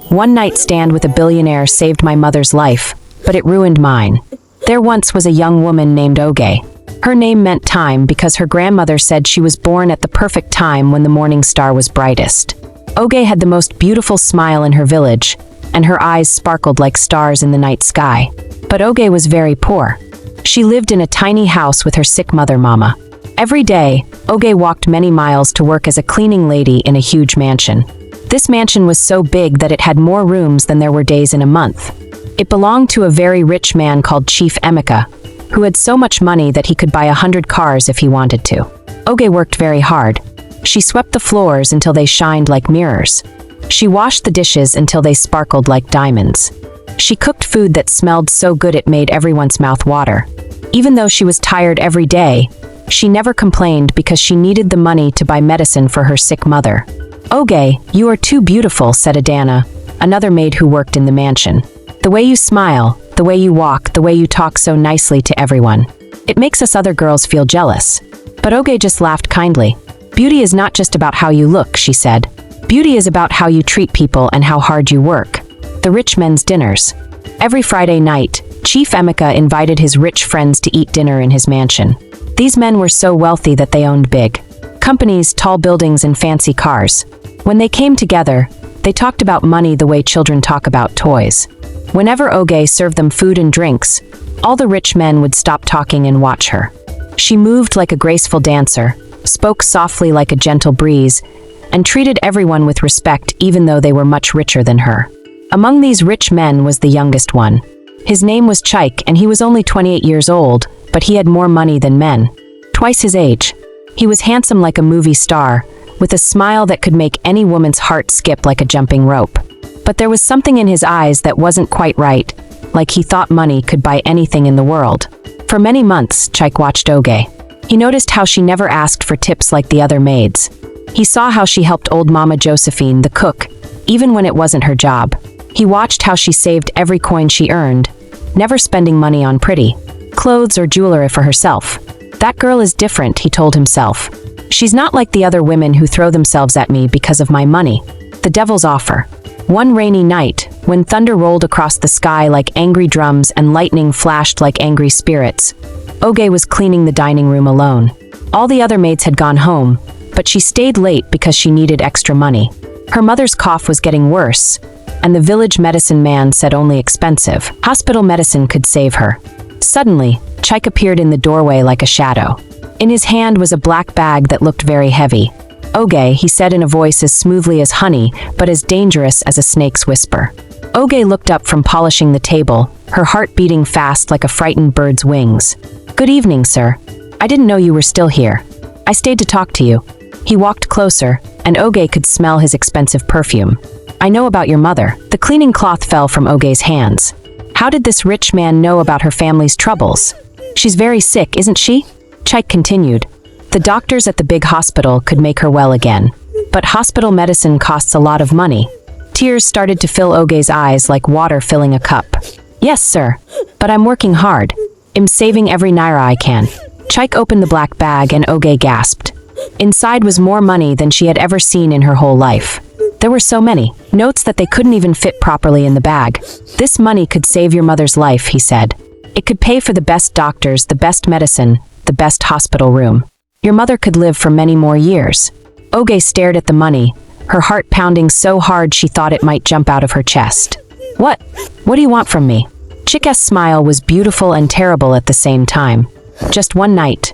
One night stand with a billionaire saved my mother's life, but it ruined mine. There once was a young woman named Oge. Her name meant time because her grandmother said she was born at the perfect time when the morning star was brightest. Oge had the most beautiful smile in her village, and her eyes sparkled like stars in the night sky. But Oge was very poor. She lived in a tiny house with her sick mother Mama. Every day, Oge walked many miles to work as a cleaning lady in a huge mansion. This mansion was so big that it had more rooms than there were days in a month. It belonged to a very rich man called Chief Emeka, who had so much money that he could buy 100 cars if he wanted to. Oge worked very hard. She swept the floors until they shined like mirrors. She washed the dishes until they sparkled like diamonds. She cooked food that smelled so good it made everyone's mouth water. Even though she was tired every day, she never complained because she needed the money to buy medicine for her sick mother. "Oge, you are too beautiful," said Adana, another maid who worked in the mansion. "The way you smile, the way you walk, the way you talk so nicely to everyone. It makes us other girls feel jealous." But Oge just laughed kindly. "Beauty is not just about how you look," she said. "Beauty is about how you treat people and how hard you work." The rich men's dinners. Every Friday night, Chief Emeka invited his rich friends to eat dinner in his mansion. These men were so wealthy that they owned big companies, tall buildings, and fancy cars. When they came together, they talked about money the way children talk about toys. Whenever Oge served them food and drinks, all the rich men would stop talking and watch her. She moved like a graceful dancer, spoke softly like a gentle breeze, and treated everyone with respect even though they were much richer than her. Among these rich men was the youngest one. His name was Chike, and he was only 28 years old, but he had more money than men. Twice his age. He was handsome like a movie star, with a smile that could make any woman's heart skip like a jumping rope. But there was something in his eyes that wasn't quite right, like he thought money could buy anything in the world. For many months, Chike watched Oge. He noticed how she never asked for tips like the other maids. He saw how she helped old Mama Josephine, the cook, even when it wasn't her job. He watched how she saved every coin she earned, never spending money on pretty clothes or jewelry for herself. "That girl is different," he told himself. "She's not like the other women who throw themselves at me because of my money." The devil's offer. One rainy night, when thunder rolled across the sky like angry drums and lightning flashed like angry spirits, Oge was cleaning the dining room alone. All the other maids had gone home, but she stayed late because she needed extra money. Her mother's cough was getting worse, and the village medicine man said only expensive hospital medicine could save her. Suddenly, Chike appeared in the doorway like a shadow. In his hand was a black bag that looked very heavy. "Oge," he said in a voice as smoothly as honey, but as dangerous as a snake's whisper. Oge looked up from polishing the table, her heart beating fast like a frightened bird's wings. "Good evening, sir. I didn't know you were still here. I stayed to talk to you." He walked closer, and Oge could smell his expensive perfume. "I know about your mother." The cleaning cloth fell from Oge's hands. How did this rich man know about her family's troubles? "She's very sick, isn't she?" Chike continued. "The doctors at the big hospital could make her well again. But hospital medicine costs a lot of money." Tears started to fill Oge's eyes like water filling a cup. "Yes, sir. But I'm working hard. I'm saving every naira I can." Chike opened the black bag and Oge gasped. Inside was more money than she had ever seen in her whole life. There were so many notes that they couldn't even fit properly in the bag. "This money could save your mother's life," he said. "It could pay for the best doctors, the best medicine, the best hospital room. Your mother could live for many more years." Oge stared at the money, her heart pounding so hard she thought it might jump out of her chest. What do you want from me?" Chike's smile was beautiful and terrible at the same time. "Just one night.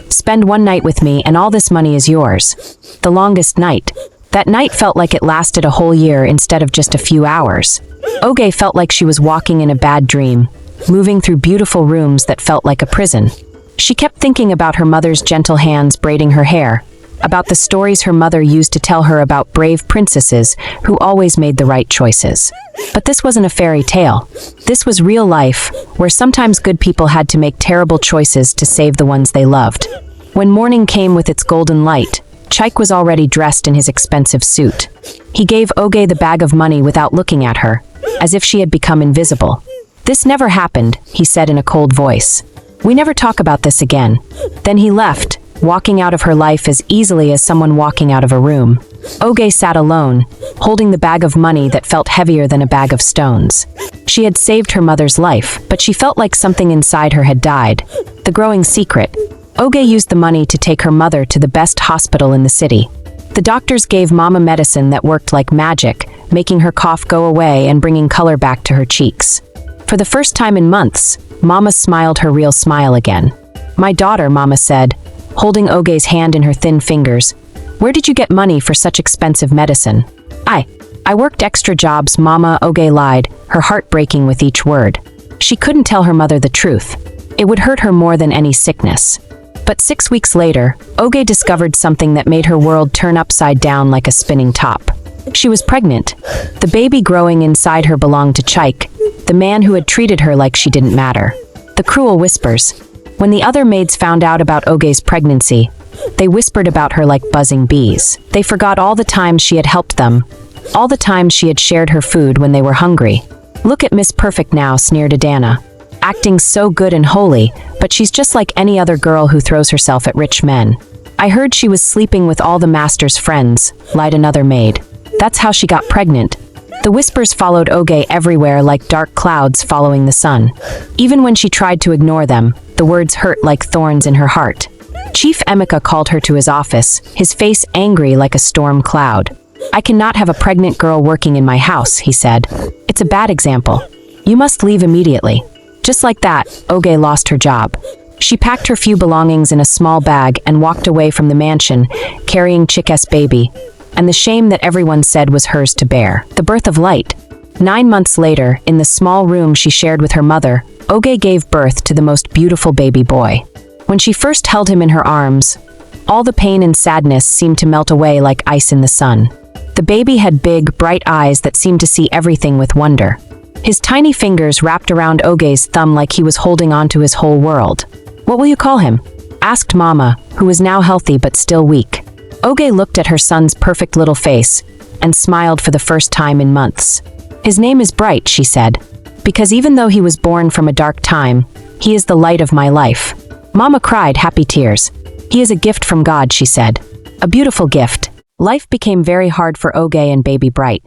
Spend one night with me and all this money is yours." The longest night. That night felt like it lasted a whole year instead of just a few hours. Oge felt like she was walking in a bad dream, moving through beautiful rooms that felt like a prison. She kept thinking about her mother's gentle hands braiding her hair, about the stories her mother used to tell her about brave princesses who always made the right choices. But this wasn't a fairy tale. This was real life, where sometimes good people had to make terrible choices to save the ones they loved. When morning came with its golden light, Chike was already dressed in his expensive suit. He gave Oge the bag of money without looking at her, as if she had become invisible. "This never happened," he said in a cold voice. "We never talk about this again." Then he left, walking out of her life as easily as someone walking out of a room. Oge sat alone, holding the bag of money that felt heavier than a bag of stones. She had saved her mother's life, but she felt like something inside her had died. The growing secret. Oge used the money to take her mother to the best hospital in the city. The doctors gave Mama medicine that worked like magic, making her cough go away and bringing color back to her cheeks. For the first time in months, Mama smiled her real smile again. "My daughter," Mama said, holding Oge's hand in her thin fingers. "Where did you get money for such expensive medicine?" I worked extra jobs," Mama Oge lied, her heart breaking with each word. She couldn't tell her mother the truth. It would hurt her more than any sickness. But 6 weeks later, Oge discovered something that made her world turn upside down like a spinning top. She was pregnant. The baby growing inside her belonged to Chike, the man who had treated her like she didn't matter. The cruel whispers. When the other maids found out about Oge's pregnancy, they whispered about her like buzzing bees. They forgot all the times she had helped them, all the times she had shared her food when they were hungry. "Look at Miss Perfect now," sneered Adana. "Acting so good and holy, but she's just like any other girl who throws herself at rich men." "I heard she was sleeping with all the master's friends," lied another maid. "That's how she got pregnant." The whispers followed Oge everywhere like dark clouds following the sun. Even when she tried to ignore them, the words hurt like thorns in her heart. Chief Emeka called her to his office, his face angry like a storm cloud. "I cannot have a pregnant girl working in my house," he said. "It's a bad example. You must leave immediately." Just like that, Oge lost her job. She packed her few belongings in a small bag and walked away from the mansion, carrying Chike's baby, and the shame that everyone said was hers to bear. The birth of light. 9 months later, in the small room she shared with her mother, Oge gave birth to the most beautiful baby boy. When she first held him in her arms, all the pain and sadness seemed to melt away like ice in the sun. The baby had big, bright eyes that seemed to see everything with wonder. His tiny fingers wrapped around Oge's thumb like he was holding on to his whole world. "What will you call him?" asked Mama, who was now healthy but still weak. Oge looked at her son's perfect little face and smiled for the first time in months. "His name is Bright," she said, "because even though he was born from a dark time, he is the light of my life." Mama cried happy tears. "He is a gift from God," she said. "A beautiful gift." Life became very hard for Oge and baby Bright.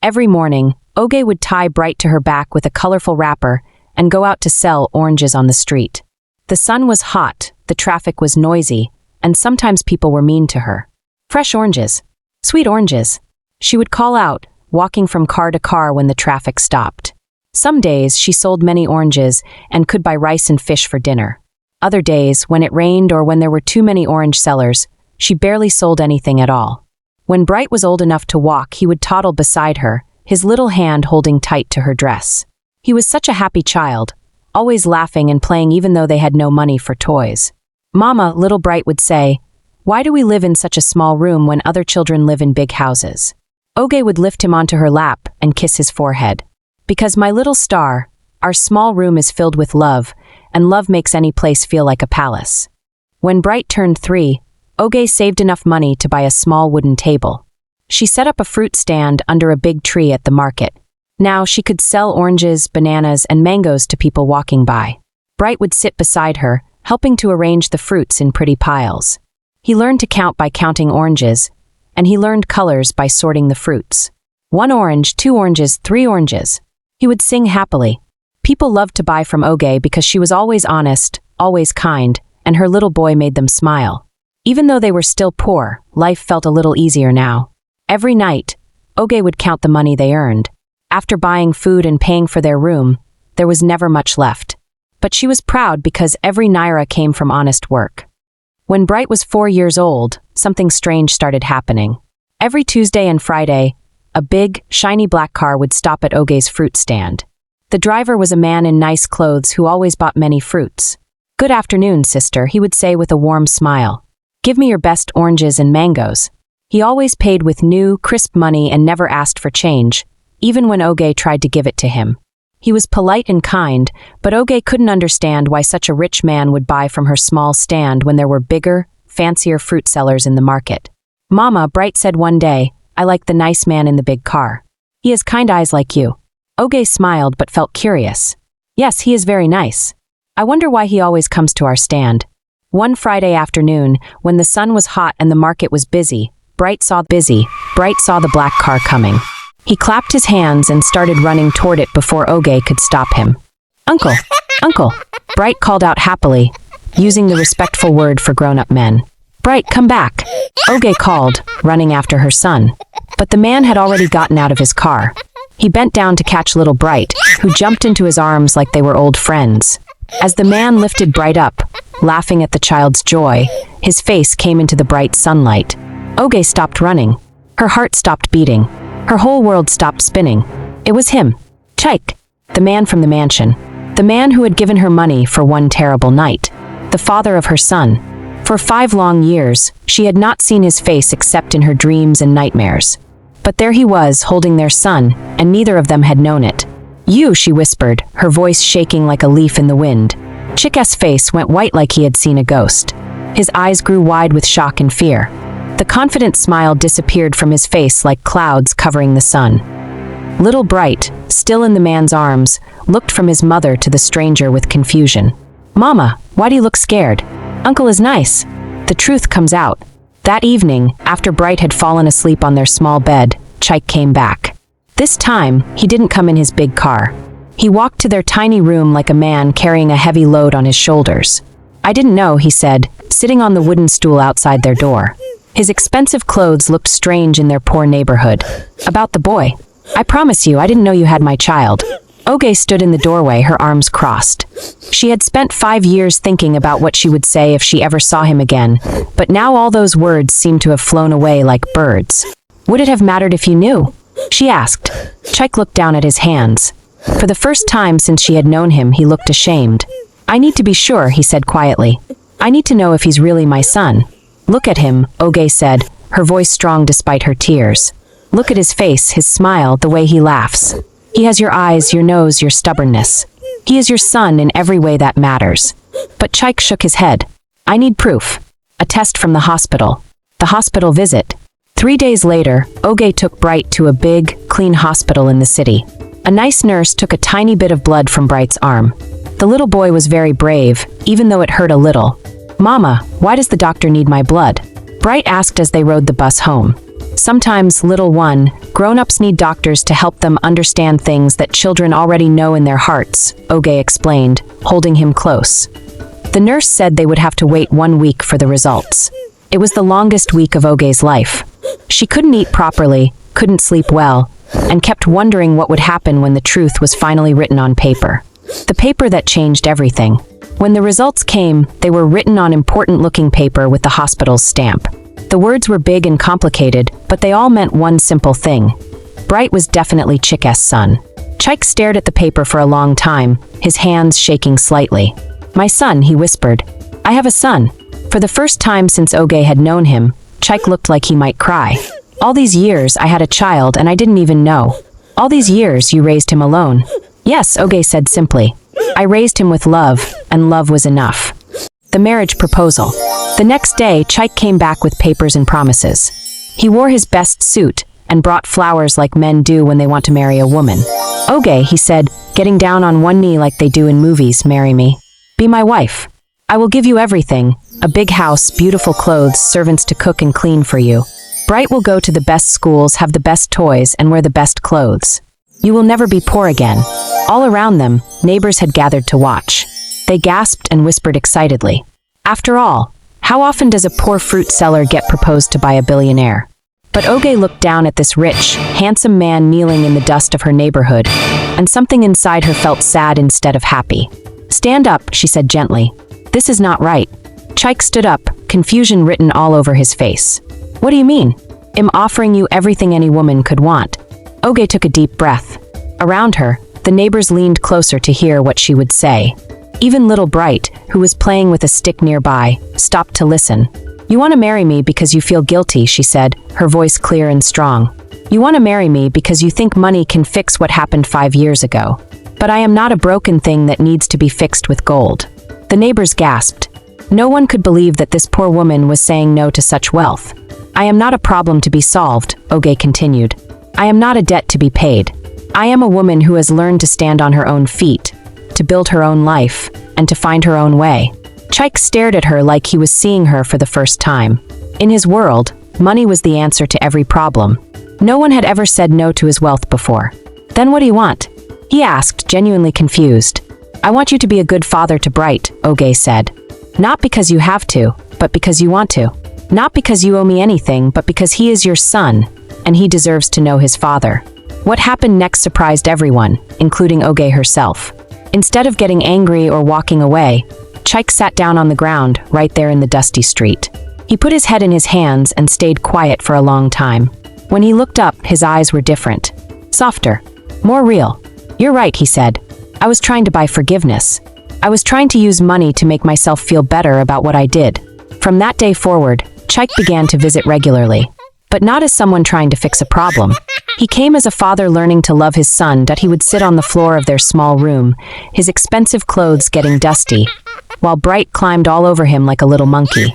Every morning, Oge would tie Bright to her back with a colorful wrapper and go out to sell oranges on the street. The sun was hot, the traffic was noisy, and sometimes people were mean to her. "Fresh oranges. Sweet oranges," she would call out, walking from car to car when the traffic stopped. Some days she sold many oranges and could buy rice and fish for dinner. Other days, when it rained or when there were too many orange sellers, she barely sold anything at all. When Bright was old enough to walk, he would toddle beside her, his little hand holding tight to her dress. He was such a happy child, always laughing and playing even though they had no money for toys. "Mama," little Bright would say, "why do we live in such a small room when other children live in big houses?" Oge would lift him onto her lap and kiss his forehead. "Because my little star, our small room is filled with love, and love makes any place feel like a palace." When Bright turned 3, Oge saved enough money to buy a small wooden table. She set up a fruit stand under a big tree at the market. Now she could sell oranges, bananas, and mangoes to people walking by. Bright would sit beside her, helping to arrange the fruits in pretty piles. He learned to count by counting oranges, and he learned colors by sorting the fruits. 1 orange, 2 oranges, 3 oranges. He would sing happily. People loved to buy from Oge because she was always honest, always kind, and her little boy made them smile. Even though they were still poor, life felt a little easier now. Every night, Oge would count the money they earned. After buying food and paying for their room, there was never much left. But she was proud because every naira came from honest work. When Bright was 4 years old, something strange started happening. Every Tuesday and Friday, a big, shiny black car would stop at Oge's fruit stand. The driver was a man in nice clothes who always bought many fruits. "Good afternoon, sister," he would say with a warm smile. "Give me your best oranges and mangoes." He always paid with new, crisp money and never asked for change, even when Oge tried to give it to him. He was polite and kind, but Oge couldn't understand why such a rich man would buy from her small stand when there were bigger, fancier fruit sellers in the market. "Mama," Bright said one day, "I like the nice man in the big car. He has kind eyes like you." Oge smiled but felt curious. "Yes, he is very nice. I wonder why he always comes to our stand." One Friday afternoon, when the sun was hot and the market was busy, Bright saw the black car coming. He clapped his hands and started running toward it before Oge could stop him. "Uncle! Uncle!" Bright called out happily, using the respectful word for grown-up men. "Bright, come back!" Oge called, running after her son. But the man had already gotten out of his car. He bent down to catch little Bright, who jumped into his arms like they were old friends. As the man lifted Bright up, laughing at the child's joy, his face came into the bright sunlight. Oge stopped running. Her heart stopped beating. Her whole world stopped spinning. It was him, Chaik, the man from the mansion. The man who had given her money for one terrible night. The father of her son. For 5 long years, she had not seen his face except in her dreams and nightmares. But there he was, holding their son, and neither of them had known it. "You," she whispered, her voice shaking like a leaf in the wind. Chik's face went white like he had seen a ghost. His eyes grew wide with shock and fear. The confident smile disappeared from his face like clouds covering the sun. Little Bright, still in the man's arms, looked from his mother to the stranger with confusion. "Mama, why do you look scared? Uncle is nice." The truth comes out. That evening, after Bright had fallen asleep on their small bed, Chaik came back. This time, he didn't come in his big car. He walked to their tiny room like a man carrying a heavy load on his shoulders. "I didn't know," he said, sitting on the wooden stool outside their door. His expensive clothes looked strange in their poor neighborhood. "About the boy. I promise you, I didn't know you had my child." Oge stood in the doorway, her arms crossed. She had spent 5 years thinking about what she would say if she ever saw him again, but now all those words seemed to have flown away like birds. "Would it have mattered if you knew?" she asked. Chaik looked down at his hands. For the first time since she had known him, he looked ashamed. "I need to be sure," he said quietly. "I need to know if he's really my son." "Look at him," Oge said, her voice strong despite her tears. "Look at his face, his smile, the way he laughs. He has your eyes, your nose, your stubbornness. He is your son in every way that matters." But Chaik shook his head. "I need proof. A test from the hospital. The hospital visit." 3 days later, Oge took Bright to a big, clean hospital in the city. A nice nurse took a tiny bit of blood from Bright's arm. The little boy was very brave, even though it hurt a little. "Mama, why does the doctor need my blood?" Bright asked as they rode the bus home. "Sometimes, little one, grown-ups need doctors to help them understand things that children already know in their hearts," Oge explained, holding him close. The nurse said they would have to wait 1 week for the results. It was the longest week of Oge's life. She couldn't eat properly, couldn't sleep well, and kept wondering what would happen when the truth was finally written on paper. The paper that changed everything. When the results came, they were written on important-looking paper with the hospital's stamp. The words were big and complicated, but they all meant one simple thing. Bright was definitely Chik's son. Chaik stared at the paper for a long time, his hands shaking slightly. "My son," he whispered. "I have a son." For the first time since Oge had known him, Chaik looked like he might cry. "All these years I had a child and I didn't even know. All these years you raised him alone." "Yes," Oge said simply. "I raised him with love, and love was enough." The marriage proposal. The next day, Chaik came back with papers and promises. He wore his best suit and brought flowers like men do when they want to marry a woman. "Oge," he said, getting down on one knee like they do in movies, "marry me. Be my wife. I will give you everything, a big house, beautiful clothes, servants to cook and clean for you. Bright will go to the best schools, have the best toys, and wear the best clothes. You will never be poor again." All around them, neighbors had gathered to watch. They gasped and whispered excitedly. After all, how often does a poor fruit seller get proposed to by a billionaire? But Oge looked down at this rich, handsome man kneeling in the dust of her neighborhood, and something inside her felt sad instead of happy. "Stand up," she said gently. "This is not right." Chaik stood up, confusion written all over his face. "What do you mean? I'm offering you everything any woman could want." Oge took a deep breath. Around her, the neighbors leaned closer to hear what she would say. Even little Bright, who was playing with a stick nearby, stopped to listen. "You want to marry me because you feel guilty," she said, her voice clear and strong. "You want to marry me because you think money can fix what happened 5 years ago. But I am not a broken thing that needs to be fixed with gold." The neighbors gasped. No one could believe that this poor woman was saying no to such wealth. "I am not a problem to be solved," Oge continued. "I am not a debt to be paid. I am a woman who has learned to stand on her own feet, to build her own life, and to find her own way." Chaik stared at her like he was seeing her for the first time. In his world, money was the answer to every problem. No one had ever said no to his wealth before. "Then what do you want?" he asked, genuinely confused. "I want you to be a good father to Bright," Oge said. "Not because you have to, but because you want to. Not because you owe me anything, but because he is your son, and he deserves to know his father." What happened next surprised everyone, including Oge herself. Instead of getting angry or walking away, Chaik sat down on the ground, right there in the dusty street. He put his head in his hands and stayed quiet for a long time. When he looked up, his eyes were different. Softer. More real. "You're right," he said. "I was trying to buy forgiveness. I was trying to use money to make myself feel better about what I did." From that day forward, Chaik began to visit regularly. But not as someone trying to fix a problem. He came as a father learning to love his son, that he would sit on the floor of their small room, his expensive clothes getting dusty, while Bright climbed all over him like a little monkey.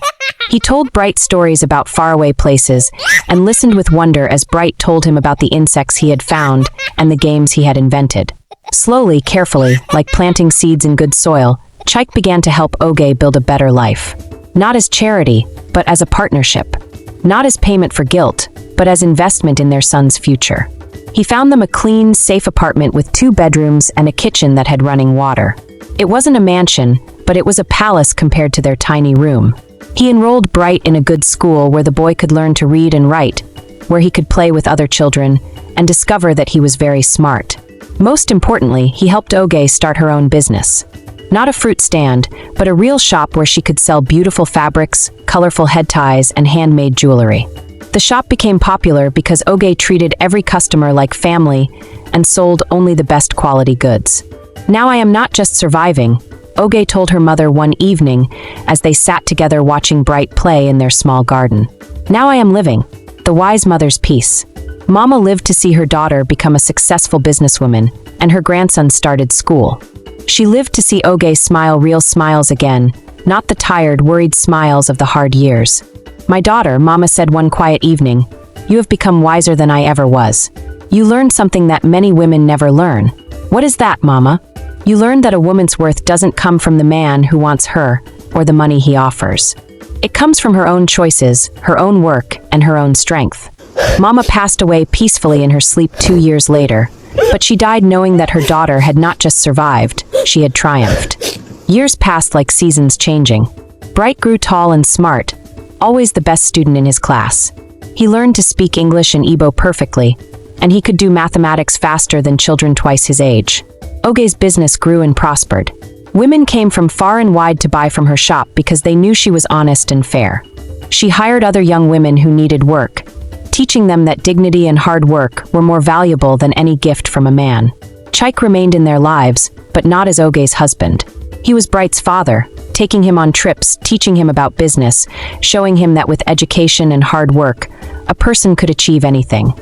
He told Bright stories about faraway places and listened with wonder as Bright told him about the insects he had found and the games he had invented. Slowly, carefully, like planting seeds in good soil, Chaik began to help Oge build a better life. Not as charity, but as a partnership. Not as payment for guilt, but as investment in their son's future. He found them a clean, safe apartment with 2 bedrooms and a kitchen that had running water. It wasn't a mansion, but it was a palace compared to their tiny room. He enrolled Bright in a good school where the boy could learn to read and write, where he could play with other children, and discover that he was very smart. Most importantly, he helped Oge start her own business. Not a fruit stand, but a real shop where she could sell beautiful fabrics, colorful head ties, and handmade jewelry. The shop became popular because Oge treated every customer like family and sold only the best quality goods. "Now I am not just surviving," Oge told her mother one evening as they sat together watching Bright play in their small garden. "Now I am living." The wise mother's peace. Mama lived to see her daughter become a successful businesswoman, and her grandson started school. She lived to see Oge smile real smiles again, not the tired, worried smiles of the hard years. "My daughter," Mama said one quiet evening, "you have become wiser than I ever was. You learned something that many women never learn." "What is that, Mama?" "You learned that a woman's worth doesn't come from the man who wants her or the money he offers. It comes from her own choices, her own work, and her own strength." Mama passed away peacefully in her sleep 2 years later, but she died knowing that her daughter had not just survived, she had triumphed. Years passed like seasons changing. Bright grew tall and smart, always the best student in his class. He learned to speak English and Igbo perfectly, and he could do mathematics faster than children twice his age. Oge's business grew and prospered. Women came from far and wide to buy from her shop because they knew she was honest and fair. She hired other young women who needed work, teaching them that dignity and hard work were more valuable than any gift from a man. Chaik remained in their lives, but not as Oge's husband. He was Bright's father, taking him on trips, teaching him about business, showing him that with education and hard work, a person could achieve anything.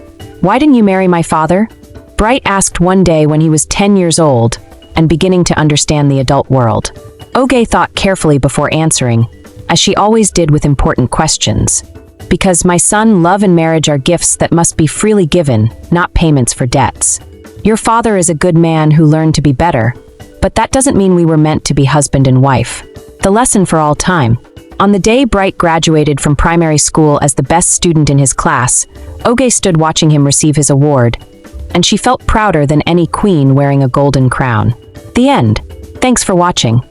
"Why didn't you marry my father?" Bright asked one day when he was 10 years old and beginning to understand the adult world. Oge thought carefully before answering, as she always did with important questions. "Because, my son, love and marriage are gifts that must be freely given, not payments for debts. Your father is a good man who learned to be better, but that doesn't mean we were meant to be husband and wife." The lesson for all time. On the day Bright graduated from primary school as the best student in his class, Oge stood watching him receive his award, and she felt prouder than any queen wearing a golden crown. The end. Thanks for watching.